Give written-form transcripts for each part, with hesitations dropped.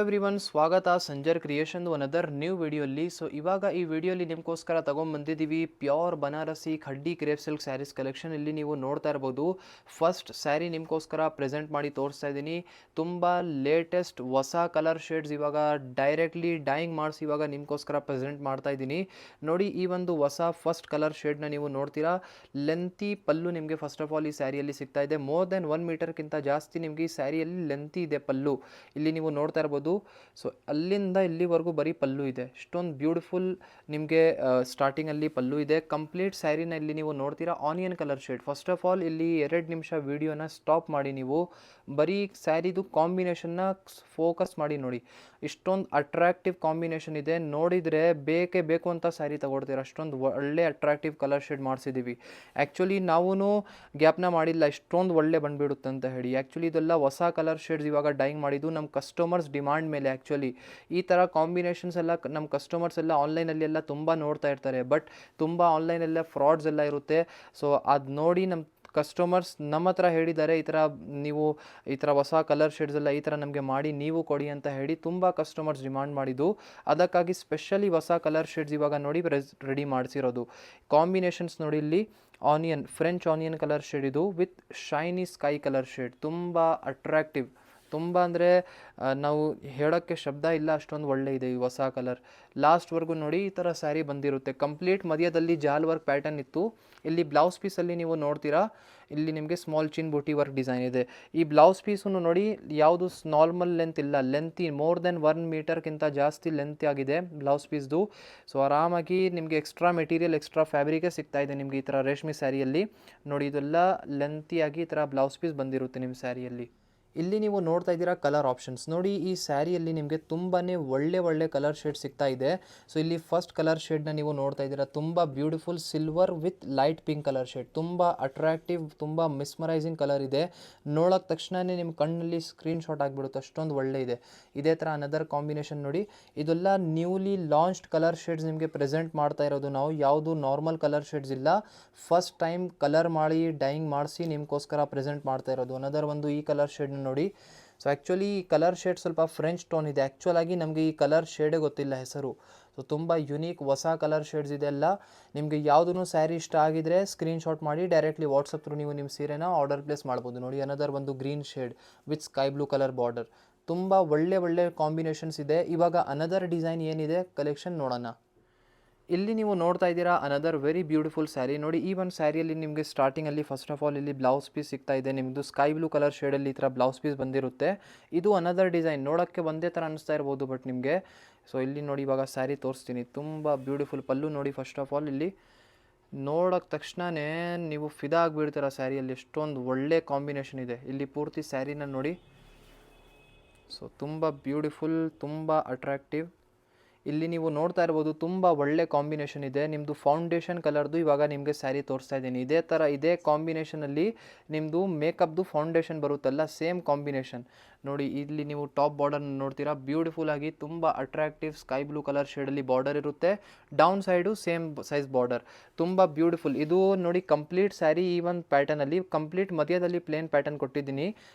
Everyone, ಸ್ವಾಗತ Sanjar creation another new ವಿಡಿಯೋಲಿ. ಇವಾಗ ಈ ವಿಡಿಯೋಲಿ ನಿಮಗೋಸ್ಕರ ತೊಗೊಂಡ್ಬಂದಿದ್ದೀವಿ pure Banarasi Khaddi crepe silk sarees collection. ಇಲ್ಲಿ ನೀವು ನೋಡ್ತಾ ಇರ್ಬೋದು, ಫಸ್ಟ್ ಸ್ಯಾರಿ ನಿಮಗೋಸ್ಕರ ಪ್ರೆಸೆಂಟ್ ಮಾಡಿ ತೋರಿಸ್ತಾ ಇದ್ದೀನಿ. ತುಂಬ ಲೇಟೆಸ್ಟ್ ಹೊಸ ಕಲರ್ ಶೇಡ್ಸ್ ಇವಾಗ ಡೈರೆಕ್ಟ್ಲಿ ಡೈಯಿಂಗ್ ಮಾಡಿಸಿ ಇವಾಗ ನಿಮಗೋಸ್ಕರ ಪ್ರೆಸೆಂಟ್ ಮಾಡ್ತಾ ಇದ್ದೀನಿ. ನೋಡಿ, ಈ ಒಂದು ಹೊಸ ಫಸ್ಟ್ ಕಲರ್ ಶೇಡ್ನ ನೀವು ನೋಡ್ತೀರಾ. ಲೆಂತಿ ಪಲ್ಲು ನಿಮಗೆ ಫಸ್ಟ್ ಆಫ್ ಆಲ್ ಈ ಸ್ಯಾರಿಯಲ್ಲಿ ಸಿಗ್ತಾ ಇದೆ. ಮೋರ್ ದೆನ್ 1 ಮೀಟರ್ಗಿಂತ ಜಾಸ್ತಿ ನಿಮಗೆ ಈ ಸ್ಯಾರಿಯಲ್ಲಿ ಲೆಂತಿ ಇದೆ ಪಲ್ಲು. ಇಲ್ಲಿ ನೀವು ನೋಡ್ತಾ ಇರ್ಬೋದು. ಸೊ ಅಲ್ಲಿಂದ ಇಲ್ಲಿವರೆಗೂ ಬರೀ ಪಲ್ಲು ಇದೆ. ಇಷ್ಟೊಂದು ಬ್ಯೂಟಿಫುಲ್ ನಿಮಗೆ ಸ್ಟಾರ್ಟಿಂಗಲ್ಲಿ ಪಲ್ಲು ಇದೆ. ಕಂಪ್ಲೀಟ್ ಸ್ಯಾರಿನ ಇಲ್ಲಿ ನೀವು ನೋಡ್ತೀರಾ onion colour shade. First of all ಇಲ್ಲಿ 2 ನಿಮಿಷ ವಿಡಿಯೋನ ಸ್ಟಾಪ್ ಮಾಡಿ ನೀವು ಬರೀ ಸ್ಯಾರಿದು ಕಾಂಬಿನೇಷನ್ನ ಫೋಕಸ್ ಮಾಡಿ ನೋಡಿ. ಇಷ್ಟೊಂದು ಅಟ್ರಾಕ್ಟಿವ್ ಕಾಂಬಿನೇಷನ್ ಇದೆ. ನೋಡಿದರೆ ಬೇಕೇ ಬೇಕು ಅಂತ ಸ್ಯಾರಿ ತಗೊಳ್ತೀರ, ಅಷ್ಟೊಂದು ಒಳ್ಳೆ ಅಟ್ರಾಕ್ಟಿವ್ ಕಲರ್ ಶೇಡ್ ಮಾಡಿಸಿದ್ದೀವಿ. ಆ್ಯಕ್ಚುಲಿ ನಾವೂ ಗ್ಯಾಪ್ನ ಮಾಡಿಲ್ಲ, ಇಷ್ಟೊಂದು ಒಳ್ಳೆ ಬಂದುಬಿಡುತ್ತೆ ಅಂತ ಹೇಳಿ. ಆ್ಯಕ್ಚುಲಿ ಇದೆಲ್ಲ ಹೊಸ ಕಲರ್ ಶೇಡ್ಸ್ ಇವಾಗ ಡೈಯಿಂಗ್ ಮಾಡಿದ್ದು ನಮ್ಮ ಕಸ್ಟಮರ್ಸ್ ಡಿಮಾಂಡ್ ಮೇಲೆ. ಆ್ಯಕ್ಚುಲಿ ಈ ಥರ ಕಾಂಬಿನೇಷನ್ಸ್ ಎಲ್ಲ ನಮ್ಮ ಕಸ್ಟಮರ್ಸ್ ಎಲ್ಲ ಆನ್ಲೈನಲ್ಲಿ ಎಲ್ಲ ತುಂಬ ನೋಡ್ತಾ ಇರ್ತಾರೆ. ಬಟ್ ತುಂಬ ಆನ್ಲೈನೆಲ್ಲ ಫ್ರಾಡ್ಸ್ ಎಲ್ಲ ಇರುತ್ತೆ. ಸೊ ಅದು ನೋಡಿ ನಮ್ಮ ಕಸ್ಟಮರ್ಸ್ ನಮ್ಮ ಹತ್ರ ಹೇಳಿದ್ದಾರೆ, ನೀವು ಈ ಥರ ಹೊಸ ಕಲರ್ ಶೇಡ್ಸ್ ಎಲ್ಲ ಈ ಥರ ನಮಗೆ ಮಾಡಿ ನೀವು ಕೊಡಿ ಅಂತ ಹೇಳಿ ತುಂಬ ಕಸ್ಟಮರ್ಸ್ ಡಿಮಾಂಡ್ ಮಾಡಿದ್ದು. ಅದಕ್ಕಾಗಿ ಸ್ಪೆಷಲಿ ಹೊಸ ಕಲರ್ ಶೇಡ್ಸ್ ಇವಾಗ ನೋಡಿ ರೆಡಿ ಮಾಡಿಸಿರೋದು. ಕಾಂಬಿನೇಷನ್ಸ್ ನೋಡಿ, ಇಲ್ಲಿ onion, French onion colour shade ಇದು with shiny sky colour shade. ತುಂಬ ಅಟ್ರಾಕ್ಟಿವ್, ತುಂಬ ಅಂದರೆ ನಾವು ಹೇಳೋಕ್ಕೆ ಶಬ್ದ ಇಲ್ಲ, ಅಷ್ಟೊಂದು ಒಳ್ಳೆ ಇದೆ ಈ ಹೊಸ ಕಲರ್. ಲಾಸ್ಟ್ವರೆಗೂ ನೋಡಿ ಈ ಥರ ಸ್ಯಾರಿ ಬಂದಿರುತ್ತೆ. ಕಂಪ್ಲೀಟ್ ಮಧ್ಯದಲ್ಲಿ ಜಾಲ್ ವರ್ಕ್ ಪ್ಯಾಟರ್ನ್ ಇತ್ತು. ಇಲ್ಲಿ ಬ್ಲೌಸ್ ಪೀಸಲ್ಲಿ ನೀವು ನೋಡ್ತೀರಾ, ಇಲ್ಲಿ ನಿಮಗೆ ಸ್ಮಾಲ್ ಚಿನ್ ಬೂಟಿ ವರ್ಕ್ ಡಿಸೈನ್ ಇದೆ. ಈ ಬ್ಲೌಸ್ ಪೀಸನ್ನು ನೋಡಿ, ಯಾವುದು ನಾರ್ಮಲ್ ಲೆಂತ್ ಇಲ್ಲ, ಲೆಂತಿ ಮೋರ್ ದೆನ್ 1 ಮೀಟರ್ಗಿಂತ ಜಾಸ್ತಿ ಲೆಂತ್ ಆಗಿದೆ ಬ್ಲೌಸ್ ಪೀಸ್ದು. ಸೊ ಆರಾಮಾಗಿ ನಿಮಗೆ ಎಕ್ಸ್ಟ್ರಾ ಮೆಟೀರಿಯಲ್, ಎಕ್ಸ್ಟ್ರಾ ಫ್ಯಾಬ್ರಿಕೇ ಸಿಗ್ತಾ ಇದೆ ನಿಮಗೆ ಈ ಥರ ರೇಷ್ಮೆ ಸ್ಯಾರಿಯಲ್ಲಿ. ನೋಡಿ, ಇದೆಲ್ಲ ಲೆಂತಿಯಾಗಿ ಈ ಥರ ಬ್ಲೌಸ್ ಪೀಸ್ ಬಂದಿರುತ್ತೆ ನಿಮ್ಮ ಸ್ಯಾರಿಯಲ್ಲಿ. ಇಲ್ಲಿ ನೀವು ನೋಡ್ತಾ ಇದ್ದೀರಾ ಕಲರ್ ಆಪ್ಷನ್ಸ್ ನೋಡಿ. ಈ ಸ್ಯಾರಿಯಲ್ಲಿ ನಿಮಗೆ ತುಂಬಾ ಒಳ್ಳೆ ಕಲರ್ ಶೇಡ್ ಸಿಗ್ತಾ ಇದೆ. ಸೊ ಇಲ್ಲಿ ಫಸ್ಟ್ ಕಲರ್ ಶೇಡ್ನ ನೀವು ನೋಡ್ತಾ ಇದ್ದೀರಾ, ತುಂಬ beautiful silver with light pink colour shade. ತುಂಬ ಅಟ್ರಾಕ್ಟಿವ್, ತುಂಬ ಮಿಸ್ಮರೈಸಿಂಗ್ ಕಲರ್ ಇದೆ. ನೋಡೋಕ್ಕೆ ತಕ್ಷಣವೇ ನಿಮ್ಮ ಕಣ್ಣಲ್ಲಿ ಸ್ಕ್ರೀನ್ ಶಾಟ್ ಆಗಿಬಿಡುತ್ತೆ, ಅಷ್ಟೊಂದು ಒಳ್ಳೆ ಇದೆ. ಇದೇ ಥರ ಅನದರ್ ಕಾಂಬಿನೇಷನ್ ನೋಡಿ. ಇದೆಲ್ಲ ನ್ಯೂಲಿ ಲಾಂಚ್ಡ್ ಕಲರ್ ಶೇಡ್ಸ್ ನಿಮಗೆ ಪ್ರೆಸೆಂಟ್ ಮಾಡ್ತಾ ಇರೋದು ನಾವು. ಯಾವುದು ನಾರ್ಮಲ್ ಕಲರ್ ಶೇಡ್ಸ್ ಇಲ್ಲ, ಫಸ್ಟ್ ಟೈಮ್ ಕಲರ್ ಮಾಡಿ ಡೈಯಿಂಗ್ ಮಾಡಿಸಿ ನಿಮಗೋಸ್ಕರ ಪ್ರೆಸೆಂಟ್ ಮಾಡ್ತಾ ಇರೋದು. ಅನದರ್ ಒಂದು ಈ ಕಲರ್ ಶೇಡ್ನ ನೋಡಿ. ಸೊ ಆ್ಯಕ್ಚುಲಿ ಈ ಕಲರ್ ಶೇಡ್ ಸ್ವಲ್ಪ ಫ್ರೆಂಚ್ ಟೋನ್ ಇದೆ. ಆ್ಯಕ್ಚುಲಾಗಿ ನಮಗೆ ಈ ಕಲರ್ ಶೇಡೇ ಗೊತ್ತಿಲ್ಲ ಹೆಸರು. ಸೊ ತುಂಬ ಯುನೀಕ್ ಹೊಸ ಕಲರ್ ಶೇಡ್ಸ್ ಇದೆಲ್ಲ. ನಿಮಗೆ ಯಾವುದೂ ಸ್ಯಾರಿ ಇಷ್ಟ ಆಗಿದ್ರೆ ಸ್ಕ್ರೀನ್ಶಾಟ್ ಮಾಡಿ ಡೈರೆಕ್ಟ್ಲಿ ವಾಟ್ಸಪ್ ಥ್ರೂ ನೀವು ನಿಮ್ಮ ಸೀರೆನ ಆರ್ಡರ್ ಪ್ಲೇಸ್ ಮಾಡ್ಬೋದು. ನೋಡಿ, ಅನದರ್ ಒಂದು green shade with sky blue colour border. ತುಂಬ ಒಳ್ಳೆ ಕಾಂಬಿನೇಷನ್ಸ್ ಇದೆ. ಇವಾಗ ಅನದರ್ ಡಿಸೈನ್ ಏನಿದೆ ಕಲೆಕ್ಷನ್ ನೋಡೋಣ. ಇಲ್ಲಿ ನೀವು ನೋಡ್ತಾ ಇದ್ದೀರಾ ಅನದರ್ ವೆರಿ ಬ್ಯೂಟಿಫುಲ್ ಸ್ಯಾರಿ. ನೋಡಿ, ಈ ಒಂದು ಸ್ಯಾರಿಯಲ್ಲಿ ನಿಮಗೆ ಸ್ಟಾರ್ಟಿಂಗಲ್ಲಿ ಫಸ್ಟ್ ಆಫ್ ಆಲ್ ಇಲ್ಲಿ ಬ್ಲೌಸ್ ಪೀಸ್ ಸಿಗ್ತಾ ಇದೆ. ನಿಮ್ಮದು ಸ್ಕೈ ಬ್ಲೂ ಕಲರ್ ಶೇಡಲ್ಲಿ ಈ ಥರ ಬ್ಲೌಸ್ ಪೀಸ್ ಬಂದಿರುತ್ತೆ. ಇದು ಅನದರ್ ಡಿಸೈನ್. ನೋಡೋಕ್ಕೆ ಒಂದೇ ಥರ ಅನಿಸ್ತಾ ಇರ್ಬೋದು ಬಟ್ ನಿಮಗೆ. ಸೊ ಇಲ್ಲಿ ನೋಡಿ, ಇವಾಗ ಸ್ಯಾರಿ ತೋರಿಸ್ತೀನಿ. ತುಂಬ ಬ್ಯೂಟಿಫುಲ್ ಪಲ್ಲು ನೋಡಿ. ಫಸ್ಟ್ ಆಫ್ ಆಲ್ ಇಲ್ಲಿ ನೋಡೋಕ್ಕೆ ತಕ್ಷಣವೇ ನೀವು ಫಿದಾ ಆಗಿಬಿಡ್ತೀರ ಸ್ಯಾರಿಯಲ್ಲಿ, ಎಷ್ಟೊಂದು ಒಳ್ಳೆ ಕಾಂಬಿನೇಷನ್ ಇದೆ. ಇಲ್ಲಿ ಪೂರ್ತಿ ಸ್ಯಾರಿನ ನೋಡಿ. ಸೊ ತುಂಬ ಬ್ಯೂಟಿಫುಲ್, ತುಂಬ ಅಟ್ರಾಕ್ಟಿವ್. ಇಲ್ಲಿ ನೀವು ನೋಡ್ತಾ ಇರ್ಬೋದು, ತುಂಬ ಒಳ್ಳೆ ಕಾಂಬಿನೇಷನ್ ಇದೆ. ನಿಮ್ಮದು ಫೌಂಡೇಶನ್ ಕಲರ್ದು ಇವಾಗ ನಿಮಗೆ ಸ್ಯಾರಿ ತೋರಿಸ್ತಾ ಇದ್ದೀನಿ. ಇದೇ ಕಾಂಬಿನೇಷನಲ್ಲಿ ನಿಮ್ಮದು ಮೇಕಪ್ದು ಫೌಂಡೇಶನ್ ಬರುತ್ತಲ್ಲ, ಸೇಮ್ ಕಾಂಬಿನೇಷನ್ ನೋಡಿ. ಇಲ್ಲಿ ನೀವು ಟಾಪ್ ಬಾರ್ಡರ್ ನೋಡ್ತೀರಾ, ಬ್ಯೂಟಿಫುಲ್ ಆಗಿ ತುಂಬ ಅಟ್ರಾಕ್ಟಿವ್ ಸ್ಕೈ ಬ್ಲೂ ಕಲರ್ ಶೇಡಲ್ಲಿ ಬಾರ್ಡರ್ ಇರುತ್ತೆ. Down side same size border, ತುಂಬ ಬ್ಯೂಟಿಫುಲ್. ಇದು ನೋಡಿ, ಕಂಪ್ಲೀಟ್ ಸ್ಯಾರಿ ಈ ಒಂದು ಪ್ಯಾಟರ್ನಲ್ಲಿ ಕಂಪ್ಲೀಟ್ ಮಧ್ಯದಲ್ಲಿ ಪ್ಲೇನ್ ಪ್ಯಾಟರ್ನ್ ಕೊಟ್ಟಿದ್ದೀನಿ.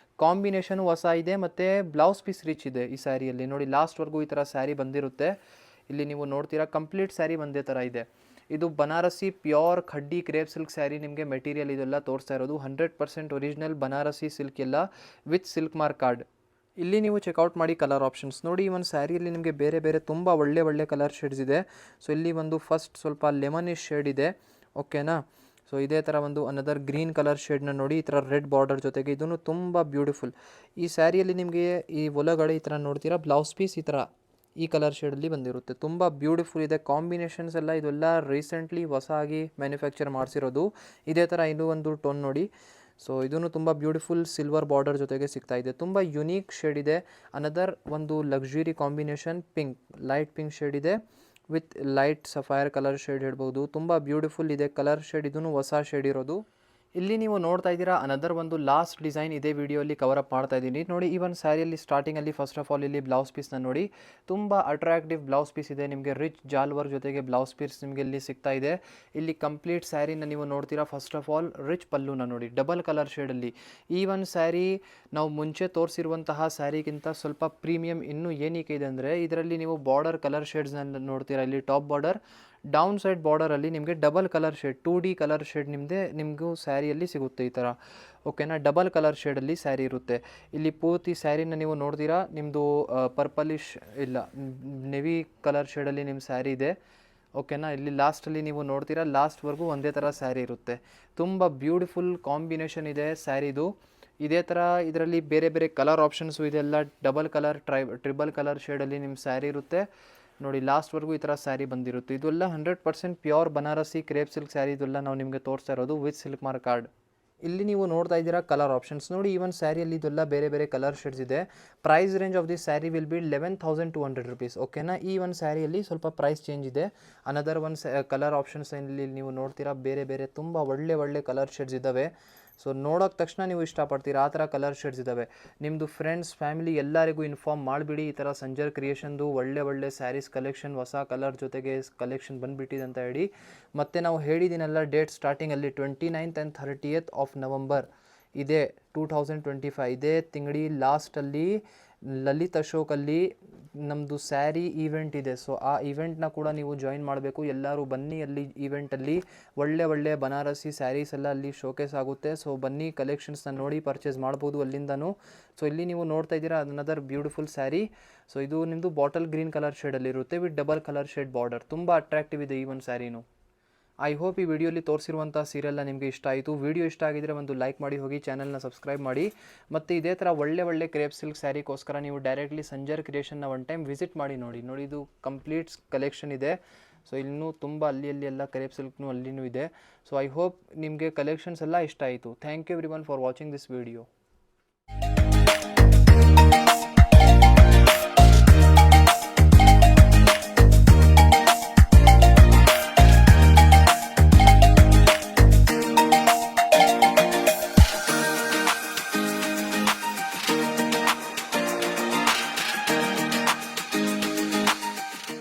ಕಾಂಬಿನೇಷನ್ ಹೊಸ ಇದೆ ಮತ್ತು ಬ್ಲೌಸ್ ಪೀಸ್ ರಿಚ್ ಇದೆ ಈ ಸ್ಯಾರಿಯಲ್ಲಿ. ನೋಡಿ, ಲಾಸ್ಟ್ವರೆಗೂ ಈ ಥರ ಸ್ಯಾರಿ ಬಂದಿರುತ್ತೆ. ಇಲ್ಲಿ ನೀವು ನೋಡ್ತೀರಾ ಕಂಪ್ಲೀಟ್ ಸ್ಯಾರಿ ಒಂದೇ ಥರ ಇದೆ. ಇದು Banarasi pure khaddi crepe silk sari. ನಿಮಗೆ ಮೆಟೀರಿಯಲ್ ಇದೆಲ್ಲ ತೋರಿಸ್ತಾ ಇರೋದು 100% ಒರಿಜಿನಲ್ ಬನಾರಸಿ ಸಿಲ್ಕ್ ಎಲ್ಲ ವಿತ್ ಸಿಲ್ಕ್ ಮಾರ್ಕ್ ಕಾರ್ಡ್. ಇಲ್ಲಿ ನೀವು ಚೆಕ್ಔಟ್ ಮಾಡಿ ಕಲರ್ ಆಪ್ಷನ್ಸ್ ನೋಡಿ. ಈ ಒಂದು ಸ್ಯಾರಿಯಲ್ಲಿ ನಿಮಗೆ ಬೇರೆ ತುಂಬ ಒಳ್ಳೆ ಕಲರ್ ಶೇಡ್ಸ್ ಇದೆ. ಸೊ ಇಲ್ಲಿ ಒಂದು ಫಸ್ಟ್ ಸ್ವಲ್ಪ ಲೆಮನಿಶ್ ಶೇಡ್ ಇದೆ, ಓಕೆನಾ. ಸೊ ಇದೇ ಥರ ಒಂದು ಅನದರ್ ಗ್ರೀನ್ ಕಲರ್ ಶೇಡ್ನ ನೋಡಿ, ಈ ಥರ ರೆಡ್ ಬಾರ್ಡರ್ ಜೊತೆಗೆ. ಇದನ್ನು ತುಂಬ ಬ್ಯೂಟಿಫುಲ್. ಈ ಸ್ಯಾರಿಯಲ್ಲಿ ನಿಮಗೆ ಈ ಒಳಗಡೆ ಈ ಥರ ನೋಡ್ತೀರಾ ಬ್ಲೌಸ್ ಪೀಸ್ ಈ ಥರ ಈ ಕಲರ್ ಶೇಡಲ್ಲಿ ಬಂದಿರುತ್ತೆ. ತುಂಬ ಬ್ಯೂಟಿಫುಲ್ ಇದೆ. ಕಾಂಬಿನೇಷನ್ಸ್ ಎಲ್ಲ ಇದೆಲ್ಲ ರೀಸೆಂಟ್ಲಿ ಹೊಸದಾಗಿ ಮ್ಯಾನುಫ್ಯಾಕ್ಚರ್ ಮಾಡಿಸಿರೋದು. ಇದೇ ಥರ ಇನ್ನೂ ಒಂದು ಟೋನ್ ನೋಡಿ. ಸೊ ಇದನ್ನು ತುಂಬ ಬ್ಯೂಟಿಫುಲ್ ಸಿಲ್ವರ್ ಬಾರ್ಡರ್ ಜೊತೆಗೆ ಸಿಗ್ತಾ ಇದೆ. ತುಂಬ ಯುನೀಕ್ ಶೇಡ್ ಇದೆ. ಅನದರ್ ಒಂದು luxury combination pink, light pink shade ಇದೆ with light sapphire colour shade ಹೇಳ್ಬೋದು. ತುಂಬ ಬ್ಯೂಟಿಫುಲ್ ಇದೆ ಕಲರ್ ಶೇಡ್. ಇದನ್ನು ಹೊಸ ಶೇಡ್ ಇರೋದು. ಇಲ್ಲಿ ನೀವು ನೋಡ್ತಾ ಇದ್ದೀರಾ ಅನದರ್ ಒಂದು ಲಾಸ್ಟ್ ಡಿಸೈನ್ ಇದೇ ವಿಡಿಯೋಲಿ ಕವರ್ ಅಪ್ ಮಾಡ್ತಾ ಇದ್ದೀನಿ ನೋಡಿ. ಈ ಒಂದು ಸ್ಯಾರಿಯಲ್ಲಿ ಸ್ಟಾರ್ಟಿಂಗಲ್ಲಿ ಫಸ್ಟ್ ಆಫ್ ಆಲ್ ಇಲ್ಲಿ ಬ್ಲೌಸ್ ಪೀಸ್ನ ನೋಡಿ, ತುಂಬ ಅಟ್ರಾಕ್ಟಿವ್ ಬ್ಲೌಸ್ ಪೀಸ್ ಇದೆ. ನಿಮಗೆ ರಿಚ್ ಜಾಲ್ ವರ್ಕ್ ಜೊತೆಗೆ ಬ್ಲೌಸ್ ಪೀಸ್ ನಿಮಗೆ ಇಲ್ಲಿ ಸಿಗ್ತಾ ಇದೆ. ಇಲ್ಲಿ ಕಂಪ್ಲೀಟ್ ಸ್ಯಾರಿನ ನೀವು ನೋಡ್ತೀರಾ. ಫಸ್ಟ್ ಆಫ್ ಆಲ್ ರಿಚ್ ಪಲ್ಲುನ ನೋಡಿ, ಡಬಲ್ ಕಲರ್ ಶೇಡಲ್ಲಿ. ಈ ಒಂದು ಸ್ಯಾರಿ ನಾವು ಮುಂಚೆ ತೋರಿಸಿರುವಂತಹ ಸ್ಯಾರಿಗಿಂತ ಸ್ವಲ್ಪ ಪ್ರೀಮಿಯಂ ಇನ್ನೂ ಏನಕ್ಕೆ ಇದೆ ಅಂದರೆ, ಇದರಲ್ಲಿ ನೀವು ಬಾರ್ಡರ್ ಕಲರ್ ಶೇಡ್ಸ್ನ ನೋಡ್ತೀರಾ. ಇಲ್ಲಿ ಟಾಪ್ ಬಾರ್ಡರ್, ಡೌನ್ ಸೈಡ್ ಬಾರ್ಡರಲ್ಲಿ ನಿಮಗೆ double colour shade 2D colour shade ನಿಮಗೂ ಸ್ಯಾರಿಯಲ್ಲಿ ಸಿಗುತ್ತೆ ಈ ಥರ. ಓಕೆನಾ, ಡಬಲ್ ಕಲರ್ ಶೇಡಲ್ಲಿ ಸ್ಯಾರಿ ಇರುತ್ತೆ. ಇಲ್ಲಿ ಪೂರ್ತಿ ಸ್ಯಾರಿನ ನೀವು ನೋಡ್ತೀರಾ, ನಿಮ್ಮದು ಪರ್ಪಲಿಶ್ ಇಲ್ಲ ನೆವಿ ಕಲರ್ ಶೇಡಲ್ಲಿ ನಿಮ್ಮ ಸ್ಯಾರಿ ಇದೆ. ಓಕೆನಾ, ಇಲ್ಲಿ ಲಾಸ್ಟಲ್ಲಿ ನೀವು ನೋಡ್ತೀರಾ, ಲಾಸ್ಟ್ವರೆಗೂ ಒಂದೇ ಥರ ಸ್ಯಾರಿ ಇರುತ್ತೆ. ತುಂಬ ಬ್ಯೂಟಿಫುಲ್ ಕಾಂಬಿನೇಷನ್ ಇದೆ ಸ್ಯಾರಿದು. ಇದೇ ಥರ ಇದರಲ್ಲಿ ಬೇರೆ ಬೇರೆ ಕಲರ್ ಆಪ್ಷನ್ಸು ಇದೆಲ್ಲ ಡಬಲ್ ಕಲರ್ ಟ್ರಿಬಲ್ ಕಲರ್ ಶೇಡಲ್ಲಿ ನಿಮ್ಮ ಸ್ಯಾರಿ ಇರುತ್ತೆ ನೋಡಿ. ಲಾಸ್ಟ್ವರೆಗೂ ಈ ಥರ ಸ್ಯಾರಿ ಬಂದಿರುತ್ತೆ. ಇದೆಲ್ಲ 100% pure Banarasi crepe silk sari. ಇದೆಲ್ಲ ನಾವು ನಿಮಗೆ ತೋರಿಸ್ತಾ ಇರೋದು ವಿತ್ ಸಿಲ್ಕ್ ಮಾರ್ಕ್ ಕಾರ್ಡ್. ಇಲ್ಲಿ ನೀವು ನೋಡ್ತಾ ಇದ್ದೀರಾ ಕಲರ್ ಆಪ್ಷನ್ಸ್ ನೋಡಿ. ಈ ಒಂದು ಸ್ಯಾರಿಯಲ್ಲಿ ಇದೆಲ್ಲ ಬೇರೆ ಬೇರೆ ಕಲರ್ ಶೇಡ್ಸ್ ಇದೆ. Price range of this saree will be 11,200 rupees. ಓಕೆನಾ, ಈ ಒಂದು ಸ್ಯಾರಿಯಲ್ಲಿ ಸ್ವಲ್ಪ ಪ್ರೈಸ್ ಚೇಂಜ್ ಇದೆ. ಅನದರ್ ಒಂದು ಕಲರ್ ಆಪ್ಷನ್ಸ್ ಇಲ್ಲಿ ನೀವು ನೋಡ್ತೀರಾ, ಬೇರೆ ಬೇರೆ ತುಂಬ ಒಳ್ಳೆ ಕಲರ್ ಶೇಡ್ಸ್ ಇದ್ದಾವೆ. ಸೊ ನೋಡೋಕೆ ತಕ್ಷಣ ನೀವು ಇಷ್ಟಪಡ್ತೀರಾ, ಆ ಥರ ಕಲರ್ ಶೇಡ್ಸ್ ಇದ್ದಾವೆ. ನಿಮ್ಮದು ಫ್ರೆಂಡ್ಸ್ ಫ್ಯಾಮಿಲಿ ಎಲ್ಲರಿಗೂ ಇನ್ಫಾರ್ಮ್ ಮಾಡಿಬಿಡಿ, ಈ ಥರ ಸಂಜರ್ ಕ್ರಿಯೇಷನ್ದು ಒಳ್ಳೆ ಸ್ಯಾರೀಸ್ ಕಲೆಕ್ಷನ್, ಹೊಸ ಕಲರ್ ಜೊತೆಗೆ ಕಲೆಕ್ಷನ್ ಬಂದುಬಿಟ್ಟಿದೆ ಅಂತ ಹೇಳಿ. ಮತ್ತು ನಾವು ಹೇಳಿದ್ದೀನಲ್ಲ ಡೇಟ್ ಸ್ಟಾರ್ಟಿಂಗಲ್ಲಿ 29th and 30th of November ಇದೇ 2025 ಇದೇ ತಿಂಗಳಿ ಲಾಸ್ಟಲ್ಲಿ ಲಲಿತ್ ಅಶೋಕಲ್ಲಿ ನಮ್ಮದು ಸ್ಯಾರಿ ಈವೆಂಟ್ ಇದೆ. ಸೊ ಆ ಈವೆಂಟ್ನ ಕೂಡ ನೀವು ಜಾಯಿನ್ ಮಾಡಬೇಕು. ಎಲ್ಲರೂ ಬನ್ನಿ, ಅಲ್ಲಿ ಈವೆಂಟಲ್ಲಿ ಒಳ್ಳೆ ಬನಾರಸಿ ಸ್ಯಾರೀಸ್ ಎಲ್ಲ ಅಲ್ಲಿ ಶೋಕೇಸ್ ಆಗುತ್ತೆ. ಸೊ ಬನ್ನಿ, ಕಲೆಕ್ಷನ್ಸ್ನ ನೋಡಿ ಪರ್ಚೇಸ್ ಮಾಡ್ಬೋದು ಅಲ್ಲಿಂದನೂ. ಸೊ ಇಲ್ಲಿ ನೀವು ನೋಡ್ತಾ ಇದ್ದೀರಾ ಅನದರ್ ಬ್ಯೂಟಿಫುಲ್ ಸ್ಯಾರಿ. ಸೊ ಇದು ನಿಮ್ಮದು ಬಾಟಲ್ ಗ್ರೀನ್ ಕಲರ್ ಶೇಡಲ್ಲಿರುತ್ತೆ with double colour shade border. ತುಂಬ ಅಟ್ರಾಕ್ಟಿವ್ ಇದೆ ಈ ಒಂದು ಸ್ಯಾರಿನೂ. ಐ ಹೋಪ್ ಈ ವಿಡಿಯೋಲಿ ತೋರಿಸಿರುವಂಥ ಸೀರಿಯಲ್ನ ನಿಮಗೆ ಇಷ್ಟ ಆಯಿತು. ವಿಡಿಯೋ ಇಷ್ಟ ಆಗಿದ್ದರೆ ಒಂದು ಲೈಕ್ ಮಾಡಿ ಹೋಗಿ, ಚಾನಲ್ನ ಸಬ್ಸ್ಕ್ರೈಬ್ ಮಾಡಿ. ಮತ್ತು ಇದೇ ಥರ ಒಳ್ಳೆ ಕ್ರೇಪ್ ಸಿಲ್ಕ್ ಸ್ಯಾರಿಗೋಸ್ಕರ ನೀವು ಡೈರೆಕ್ಟ್ಲಿ ಸಂಜರ್ ಕ್ರಿಯೇಷನ್ನ ಒನ್ ಟೈಮ್ ವಿಸಿಟ್ ಮಾಡಿ ನೋಡಿ. ಇದು ಕಂಪ್ಲೀಟ್ ಕಲೆಕ್ಷನ್ ಇದೆ. ಸೊ ಇನ್ನೂ ತುಂಬ ಅಲ್ಲಿ ಎಲ್ಲ ಕ್ರೇಪ್ ಸಿಲ್ಕ್ನೂ ಅಲ್ಲಿನೂ ಇದೆ. ಸೊ ಐ ಹೋಪ್ ನಿಮಗೆ ಕಲೆಕ್ಷನ್ಸ್ ಎಲ್ಲ ಇಷ್ಟ ಆಯಿತು. Thank you everyone for watching this video.